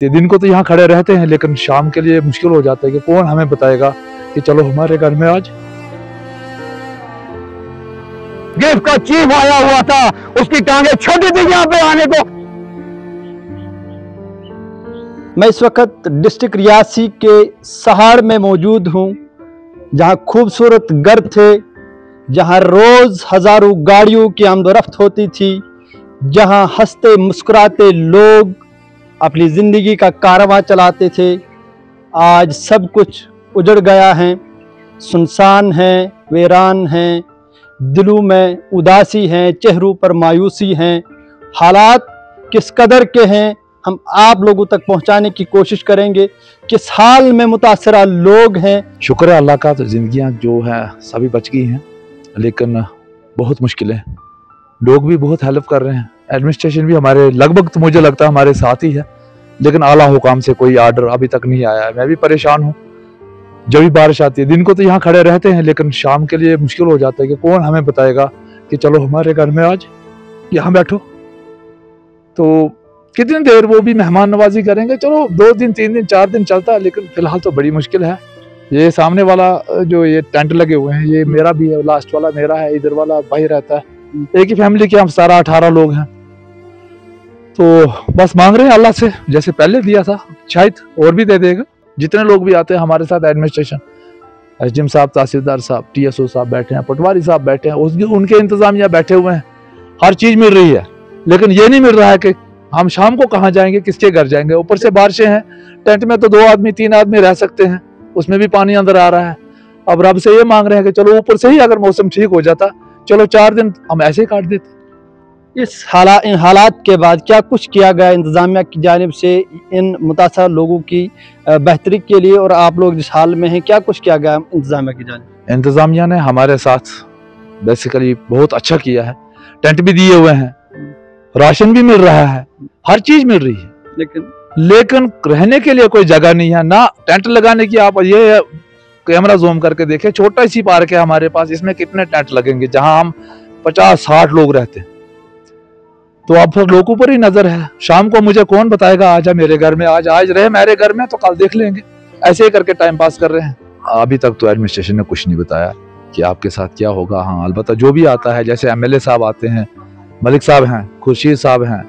दिन को तो यहाँ खड़े रहते हैं, लेकिन शाम के लिए मुश्किल हो जाता है कि कौन हमें बताएगा कि चलो हमारे घर में आज। गिफ्ट का चीफ आया हुआ था, उसकी टांगे छोटी थी यहाँ पे आने को। मैं इस वक्त डिस्ट्रिक्ट रियासी के सहाड़ में मौजूद हूँ, जहाँ खूबसूरत घर थे, जहाँ रोज़ हज़ारों गाड़ियों की आमदोरफ्त होती थी, जहाँ हंसते मुस्कुराते लोग अपनी ज़िंदगी का कारवां चलाते थे। आज सब कुछ उजड़ गया है, सुनसान है, वीरान है, दिलों में उदासी है, चेहरों पर मायूसी है। हालात किस कदर के हैं हम आप लोगों तक पहुंचाने की कोशिश करेंगे, किस हाल में मुतासरा लोग हैं। शुक्र है अल्लाह का, तो जिंदगियां जो है सभी बच गई हैं, लेकिन बहुत मुश्किल है। लोग भी बहुत हेल्प कर रहे हैं, एडमिनिस्ट्रेशन भी हमारे लगभग, तो मुझे लगता है हमारे साथ ही है, लेकिन आला हुकाम से कोई आर्डर अभी तक नहीं आया है। मैं भी परेशान हूँ। जब भी बारिश आती है, दिन को तो यहाँ खड़े रहते हैं, लेकिन शाम के लिए मुश्किल हो जाता है कि कौन हमें बताएगा कि चलो हमारे घर में आज यहाँ बैठो। तो कितनी देर वो भी मेहमान नवाजी करेंगे, चलो 2 दिन 3 दिन 4 दिन चलता है, लेकिन फिलहाल तो बड़ी मुश्किल है। ये सामने वाला जो ये टेंट लगे हुए हैं, ये मेरा भी है, लास्ट वाला मेरा है, इधर वाला भाई रहता है। एक ही फैमिली के हम 17-18 लोग हैं। तो बस मांग रहे हैं अल्लाह से, जैसे पहले दिया था शायद और भी दे देगा। जितने लोग भी आते हैं हमारे साथ, एडमिनिस्ट्रेशन, एसडीएम साहब, तहसीलदार साहब, टीएसओ साहब बैठे हैं, पटवारी साहब बैठे हैं, उनके इंतजामिया बैठे हुए हैं। हर चीज मिल रही है, लेकिन ये नहीं मिल रहा है कि हम शाम को कहाँ जाएंगे, किसके घर जाएंगे। ऊपर से बारिशें हैं, टेंट में तो 2 आदमी 3 आदमी रह सकते हैं, उसमें भी पानी अंदर आ रहा है। अब रब से ये मांग रहे हैं कि चलो ऊपर से ही अगर मौसम ठीक हो जाता, चलो 4 दिन हम ऐसे ही काट देते। इन हालात के बाद क्या कुछ किया गया इंतज़ामिया की जानिब से इन मुतासर लोगों की बेहतरी के लिए, और आप लोग जिस हाल में हैं क्या कुछ किया गया इंतज़ामिया की जानिब? इंतज़ामिया ने हमारे साथ बेसिकली बहुत अच्छा किया है। टेंट भी दिए हुए हैं, राशन भी मिल रहा है, हर चीज मिल रही है, लेकिन रहने के लिए कोई जगह नहीं है ना टेंट लगाने की। आप ये कैमरा जूम करके देखें, छोटा सी पार्क है हमारे पास, इसमें कितने टेंट लगेंगे जहां हम 50-60 लोग रहते हैं। तो अब फिर लोगों पर ही नजर है। शाम को मुझे कौन बताएगा आजा मेरे घर में, आज रहे मेरे घर में, तो कल देख लेंगे। ऐसे ही करके टाइम पास कर रहे हैं। अभी तक तो एडमिनिस्ट्रेशन ने कुछ नहीं बताया कि आपके साथ क्या होगा। हाँ, अलबत्ता जो भी आता है, जैसे एमएलए साहब आते हैं, मलिक साहब हैं, खुर्शीद साहब हैं,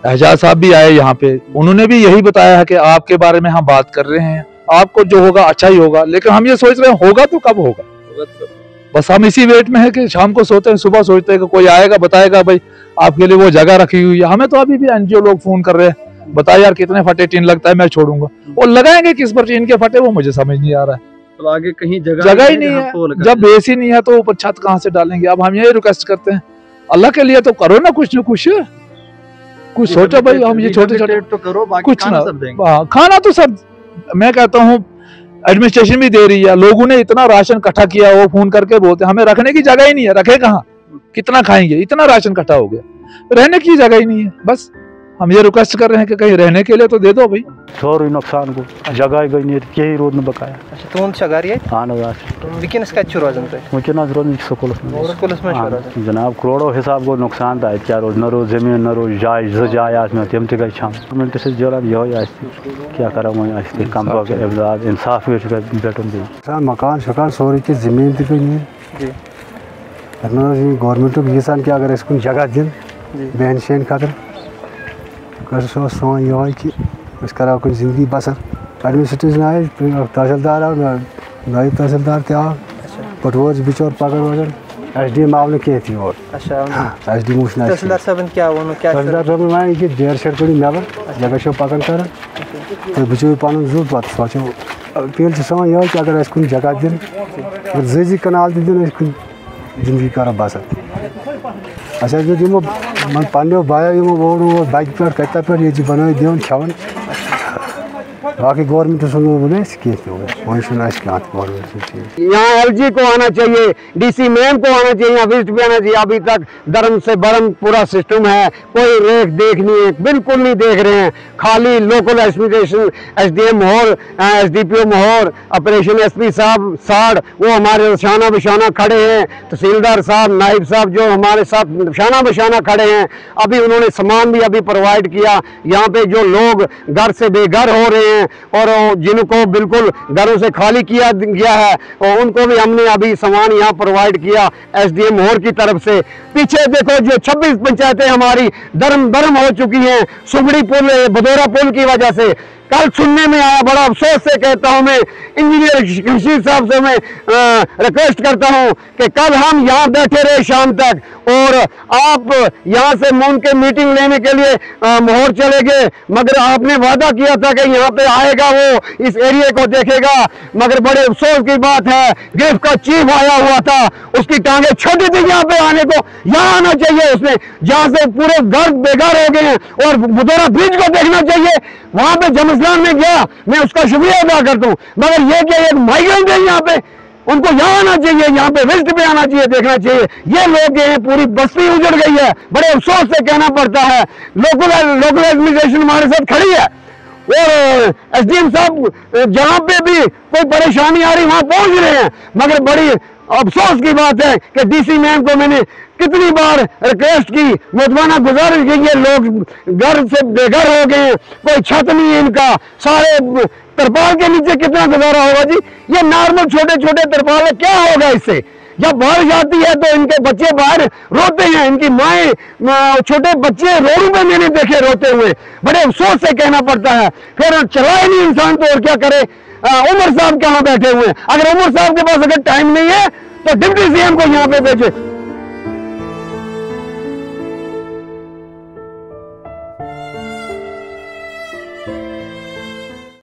एहजाज साहब भी आए यहाँ पे, उन्होंने भी यही बताया है कि आपके बारे में हम बात कर रहे हैं, आपको जो होगा अच्छा ही होगा। लेकिन हम ये सोच रहे हैं होगा तो कब होगा, बस हम इसी वेट में है कि शाम को सोते हैं, सुबह सोचते हैं कि कोई आएगा बताएगा भाई आपके लिए वो जगह रखी हुई है। हमें तो अभी भी एनजीओ लोग फोन कर रहे हैं, बताए यार कितने फटे टीन लगता है, मैं छोड़ूंगा। और लगाएंगे किस पर टीन के फटे, वो मुझे समझ नहीं आ रहा है। तो आगे कहीं जगह ही नहीं है, जब बेस ही नहीं है तो ऊपर छत कहाँ से डालेंगे। अब हम यही रिक्वेस्ट करते हैं, अल्लाह के लिए तो करो ना कुछ कुछ सोचो भाई। हम ये छोटे तो करो, कुछ ना, खाना तो सब मैं कहता हूँ एडमिनिस्ट्रेशन भी दे रही है। लोगों ने इतना राशन इकट्ठा किया, वो फोन करके बोलते हमें रखने की जगह ही नहीं है, रखे कहाँ, कितना खाएंगे, इतना राशन इकट्ठा हो गया, रहने की जगह ही नहीं है। बस हम ये रिक्वेस्ट कर रहे हैं कि कहीं रहने के लिए तो दे दो भाई। सोरी नुकसान को जगह गई नहीं, यही रोड न बकाया। अच्छा, तुम शगार ये हाँ ना वुनकस कत रोजान रोज स्कूल जनाब करोड़ों हिसाब गो नुकसान तो क्या रोज, न रोज जमीन, न रोज जाय जाय तम तक गई गवर्नमेंट से जरान ये क्या करा वो कम इमदाद इंसाफ बेटन मकान शकान सोरी की जमीन तक गई गवर्नमेंट यीसान कि अगर कुछ जगह दिन बहन शेन खतर सोन ये कि करो कुछ जिंदगी बसर। एडमिनिस्ट्रेशन आए, तहसीलदार आव, नायब तहसीलदार ते आव, पटवार बिचौर पकड़ वगैरह, एसडीएम आव न कह थी। और एसडीएम तहसीलदार साहब क्या वो क्या तहसीलदार साहब वन कि देर शेड पड़ी नबर जगह शो पकड़ कर तो बिचो पन जू पत सोचो अपील सोन ये कि अगर कुछ जगह दिन जी कनाल दिन जिंदगी करो बसर। अच्छा जो दिमो मन पांडे बायो यमो वो बाइक पर कत्ता पर ये बनो देवन खावन बाकी गवर्नमेंट यहाँ LG को आना चाहिए, DC मैम को आना चाहिए, विजिट भी आना चाहिए। अभी तक धर्म से बरम पूरा सिस्टम है, कोई रेख देख नहीं है, बिल्कुल नहीं देख रहे हैं। खाली लोकल एडमिनिस्ट्रेशन, SDM मोहर, SDPO मोहर, ऑपरेशन SP साहब साड़ वो हमारे शाना बशाना खड़े हैं। तहसीलदार साहब, नाइब साहब जो हमारे साथ शाना बशाना खड़े हैं। अभी उन्होंने सामान भी अभी प्रोवाइड किया। यहाँ पे जो लोग घर से बेघर हो रहे हैं और जिनको बिल्कुल घरों से खाली किया गया है और उनको भी हमने अभी सामान यहाँ प्रोवाइड किया SDM मोहर की तरफ से। पीछे देखो जो 26 पंचायतें हमारी दरम हो चुकी हैं सुगड़ी पुल, बदौरा पुल की वजह से। कल सुनने में आया, बड़ा अफसोस से कहता हूं मैं, इंजीनियर शमशीर साहब से मैं रिक्वेस्ट करता हूं कि कल हम यहां बैठे रहे शाम तक और आप यहां से मून के मीटिंग लेने के लिए मोहर चले गए, मगर आपने वादा किया था कि यहां पे आएगा, वो इस एरिया को देखेगा। मगर बड़े अफसोस की बात है, गिरफ्त का चीफ आया हुआ था, उसकी टांगे छोटी थी यहाँ पे आने को। यहाँ आना चाहिए उसने, जहाँ से पूरे घर बेघर हो गए हैं। और बुदौरा ब्रिज को देखना चाहिए, वहां पे जमस्लान में गया, मैं उसका शुक्रिया अदा करता हूँ। मगर ये कि एक माइग्रेंट है यहाँ पे, उनको यहाँ आना चाहिए, यहाँ पे विजिट पे आना चाहिए, देखना चाहिए। ये लोग हैं, पूरी बस्ती उजड़ गई है। बड़े अफसोस से कहना पड़ता है, लोकल एडमिनिस्ट्रेशन हमारे साथ खड़ी है और SDM साहब जहाँ पे भी कोई परेशानी आ रही वहां पहुंच रहे हैं। मगर बड़ी अफसोस की बात है कि DC मैम को मैंने कितनी बार रिक्वेस्ट की, मुतवाना गुजारिश की, ये लोग घर से बेघर हो गए, कोई छत नहीं है इनका, सारे तरपाल के नीचे कितना गुजारा होगा जी। ये नॉर्मल छोटे छोटे तरपाल है, क्या होगा इससे? जब बारिश आती है तो इनके बच्चे बाहर रोते हैं, इनकी माएँ, छोटे बच्चे रोडों पे मैंने देखे रोते हुए। बड़े अफसोस से कहना पड़ता है। फिर चलाए नहीं इंसान तो और क्या करे। उमर साहब कहाँ बैठे हुए हैं? अगर उमर साहब के पास अगर टाइम नहीं है तो डिप्टी CM को यहाँ पे भेजे।